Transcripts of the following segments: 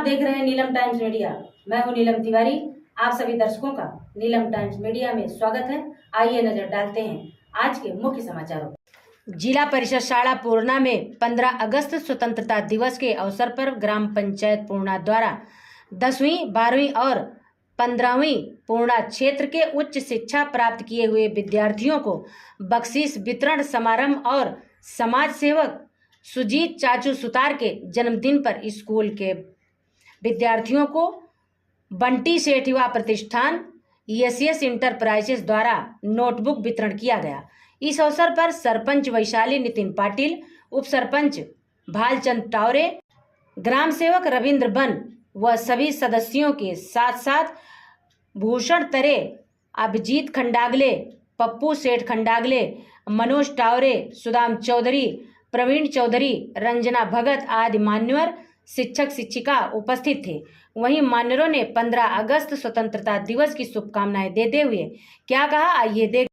आप देख रहे हैं नीलम टाइम्स मीडिया। मैं हूं नीलम तिवारी। आप सभी दर्शकों का नीलम टाइम्स मीडिया में स्वागत है। आइए नजर डालते हैं आज के मुख्य समाचारों पर। जिला परिषद शाला पूर्णा में 15 अगस्त स्वतंत्रता दिवस के अवसर पर ग्राम पंचायत पूर्णा द्वारा 10वीं 12वीं और 15वीं पूर्णा क्षेत्र के उच्च शिक्षा प्राप्त किए हुए विद्यार्थियों को बख्शीश वितरण समारंभ और समाज सेवक सुजीत चाचू सुतार के जन्मदिन पर स्कूल के विद्यार्थियों को बंटी सेठ युवा प्रतिष्ठान एस इंटरप्राइजेस द्वारा नोटबुक वितरण किया गया। इस अवसर पर सरपंच वैशाली नितिन पाटिल, उप सरपंच भालचंद टावरे, ग्राम सेवक रविंद्र बन व सभी सदस्यों के साथ साथ भूषण तरे, अभिजीत खंडागले, पप्पू सेठ खंडागले, मनोज टावरे, सुदाम चौधरी, प्रवीण चौधरी, रंजना भगत आदि मान्यवर शिक्षक शिक्षिका उपस्थित थे। वहीं मान्यवरों ने 15 अगस्त स्वतंत्रता दिवस की शुभकामनाएं देते हुए क्या कहा, आइए देख।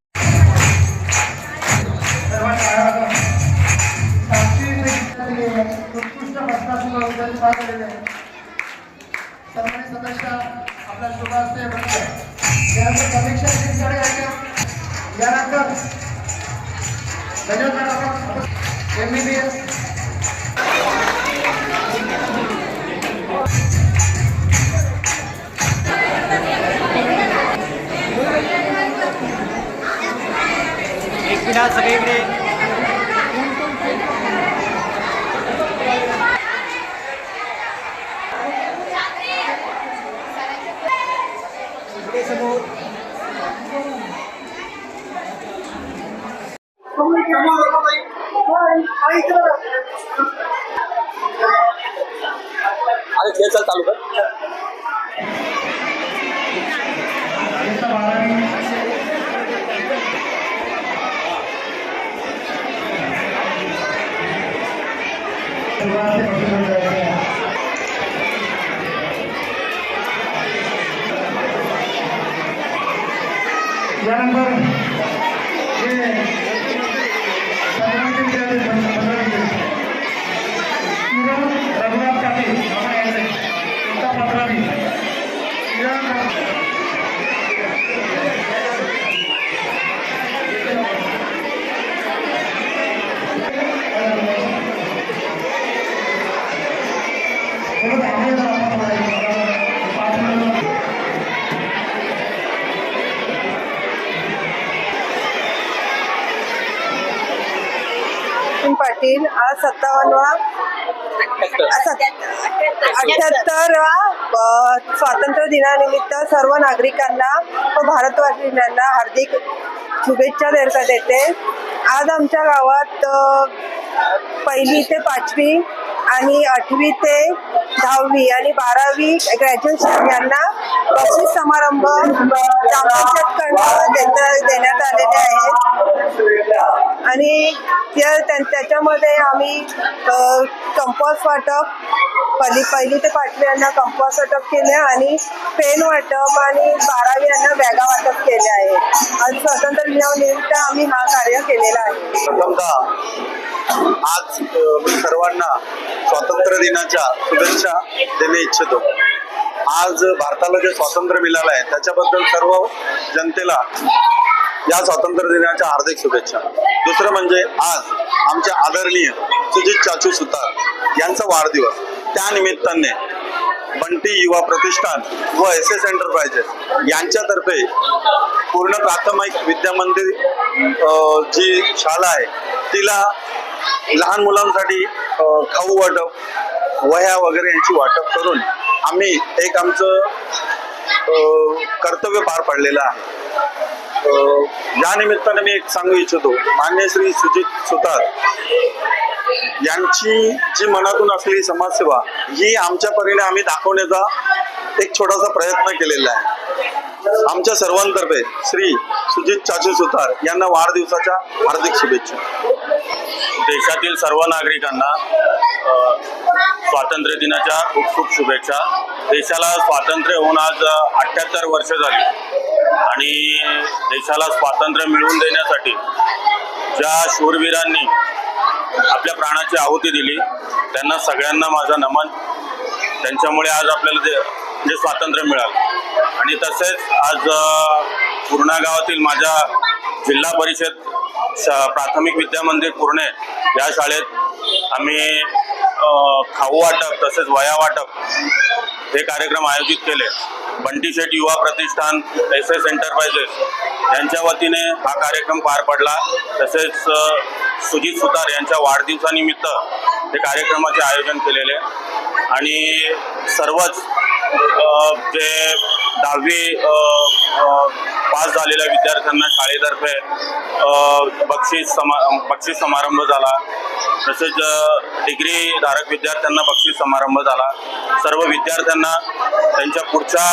एक मिनट सगळीकडे अरे खेळ चल चालू कर। पाटील आज 78वा स्वातंत्र्य दिनानिमित्त सर्व नागरिकांना व भारतवासीयांना हार्दिक शुभेच्छा देते। आज आमच्या गावात 1ली ते 5वी आणि 8वी ते 10वी आणि 12वी ग्रॅज्युएशन यांना बक्षीस समारंभ ग्रामपंचायतकडून देण्यात आलेले आहेत आणि त्याच्यामध्ये आम्ही कंपास वाटप 1ली ते 5वी यांना कंपास वाटप केले आणि पेन वाटप आणि 12वी यांना बॅगा वाटप केले आहे। आज स्वातंत्र्य दिनानिमित्त आम्ही हा कार्य केलेला आहे। आज मी सर्वांना स्वातंत्र्य दिनाच्या शुभेच्छा देणे इच्छितो। आज भारताला जे स्वातंत्र्य मिळालं आहे त्याच्याबद्दल सर्व जनतेला या स्वातंत्र्य दिनाच्या हार्दिक शुभेच्छा। दुसरं म्हणजे आज आमचे आदरणीय सुजीत चाचू सुतार यांचा वाढदिवस, त्या निमित्ताने बंटी युवा प्रतिष्ठान व एस एंटरप्राइजेस यांच्यातर्फे पूर्ण प्राथमिक विद्या मंदिर जी शाळा आहे तिला लहान मुलांसाठी खाऊ वाटप, वह्या वगैरे यांची वाटप करून आम्ही एक आमचं कर्तव्य पार पाडलेलं आहे। या निमित्ताने मी एक सांगू इच्छितो, मान्य श्री सुजीत सुतार यांची जी मनातून असलेली समाजसेवा ही आमच्या परीने आम्ही दाखवण्याचा एक छोटासा प्रयत्न केलेला आहे। आमच्या सर्वांतर्फे श्री सुजीत चाचू सुतार यांना वाढदिवसाच्या हार्दिक शुभेच्छा। देशातील सर्व नागरिकांना स्वातंत्र्य दिनाच्या खूप खूप शुभेच्छा। देशाला स्वातंत्र्य होऊन आज 78 वर्ष झाली आणि देशाला स्वातंत्र्य मिळवून देण्यासाठी ज्या शूरवीरांनी आपल्या प्राणाची आहुती दिली त्यांना सगळ्यांना माझा नमन। त्यांच्यामुळे आज आपल्याला जे स्वातंत्र्य मिळालं. आणि तसेच आज पूर्णा गावातील माझ्या जिल्हा परिषद प्राथमिक विद्या मंदिर पुणे या शाळेत आम्ही खाऊ वाटप तसेच वह्या वाटप हे कार्यक्रम आयोजित केले. बंटी शेठ युवा प्रतिष्ठान SS एंटरप्राइजेस यांच्या वतीने हा कार्यक्रम पार पडला. तसेच सुजित सुतार यांच्या वाढदिवसानिमित्त हे कार्यक्रमाचे आयोजन केलेले आणि सर्वच जे 10वी पास झालेल्या विद्यार्थ्यांना शाळेतर्फे बक्षीस समारंभ झाला. तसेच डिग्री धारक विद्यार्थ्यांना बक्षीस समारंभ झाला. सर्व विद्यार्थ्यांना त्यांच्या पुढच्या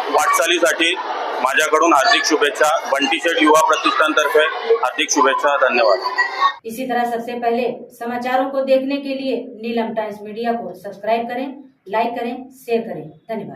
वाटचालीसाठी माझ्याकडून हार्दिक शुभेच्छा. बंटी शेठ युवा प्रतिष्ठानतर्फे हार्दिक शुभेच्छा. धन्यवाद. इसी तरह सबसे पहले समाचारों को देखने के लिए नीलम टाइम्स मीडिया को सब्सक्राइब करें, लाइक करें, शेयर करें. धन्यवाद.